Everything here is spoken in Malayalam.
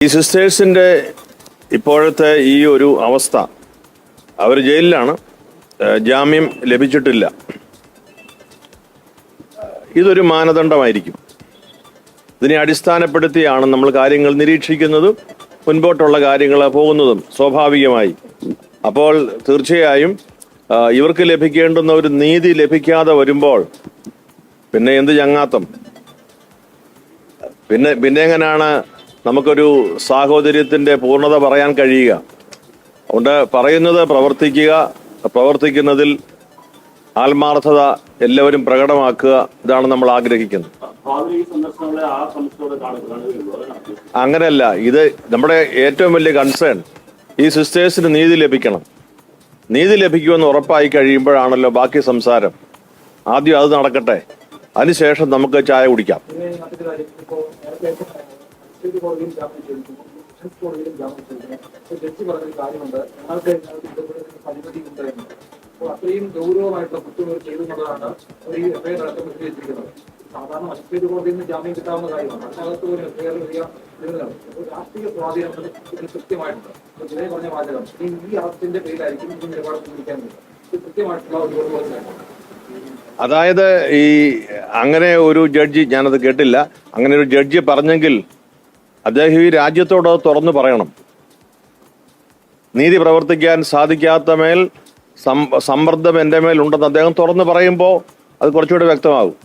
ഈ സിസ്റ്റേഴ്സിൻ്റെ ഇപ്പോഴത്തെ ഈ ഒരു അവസ്ഥ, അവർ ജയിലിലാണ്, ജാമ്യം ലഭിച്ചിട്ടില്ല. ഇതൊരു മാനദണ്ഡമായിരിക്കും. ഇതിനെ അടിസ്ഥാനപ്പെടുത്തിയാണ് നമ്മൾ കാര്യങ്ങൾ നിരീക്ഷിക്കുന്നതും മുൻപോട്ടുള്ള കാര്യങ്ങൾ പോകുന്നതും സ്വാഭാവികമായി. അപ്പോൾ തീർച്ചയായും ഇവർക്ക് ലഭിക്കേണ്ടുന്ന ഒരു നീതി ലഭിക്കാതെ വരുമ്പോൾ പിന്നെ എന്ത് ചങ്ങാത്തം, പിന്നെ എങ്ങനെയാണ് നമുക്കൊരു സാഹോദര്യത്തിൻ്റെ പൂർണ്ണത പറയാൻ കഴിയുക? അതുകൊണ്ട് പറയുന്നത് പ്രവർത്തിക്കുക, പ്രവർത്തിക്കുന്നതിൽ ആത്മാർത്ഥത എല്ലാവരും പ്രകടമാക്കുക, ഇതാണ് നമ്മൾ ആഗ്രഹിക്കുന്നത്. അങ്ങനെയല്ല, ഇത് നമ്മുടെ ഏറ്റവും വലിയ കൺസേൺ ഈ സിസ്റ്റേഴ്സിന് നീതി ലഭിക്കണം. നീതി ലഭിക്കുമെന്ന് ഉറപ്പായി കഴിയുമ്പോഴാണല്ലോ ബാക്കി സംസാരം. ആദ്യം അത് നടക്കട്ടെ, അതിനുശേഷം നമുക്ക് ചായ കുടിക്കാം. അത്രയും ഗൗരവമായിട്ടുള്ള കുറ്റങ്ങൾ ചെയ്തെന്നുള്ളതാണ് ഈ എഫ്ഐആർ അടക്കം വെച്ചിരിക്കുന്നത്. സാധാരണ മജിസ്ട്രേറ്റ് കോടതിയിൽ നിന്ന് ജാമ്യം കിട്ടാവുന്ന കാര്യമാണ്. അതിനകത്ത് ഒരു എഫ്ഐആർ എഴുതുന്നതാണ്. രാഷ്ട്രീയ സ്വാധീനം ഇതിന് കൃത്യമായിട്ടുണ്ട്. ഇതേ പറഞ്ഞ വാചകം ഈ ആർട്ടിന്റെ പേരിലായിരിക്കും ഇത് നിലപാട് സ്വീകരിക്കാൻ ഇത് കൃത്യമായിട്ടുള്ള ഒരു. അതായത് ഈ അങ്ങനെ ഒരു ജഡ്ജി, ഞാനത് കേട്ടില്ല, അങ്ങനെ ഒരു ജഡ്ജി പറഞ്ഞെങ്കിൽ അദ്ദേഹം ഈ രാജ്യത്തോട് തുറന്നു പറയണം. നീതി പ്രവർത്തിക്കാൻ സാധിക്കാത്ത മേൽ സമ്മർദ്ദം എൻ്റെ മേൽ ഉണ്ടെന്ന് അദ്ദേഹം തുറന്നു പറയുമ്പോൾ അത് കുറച്ചുകൂടെ വ്യക്തമാകും.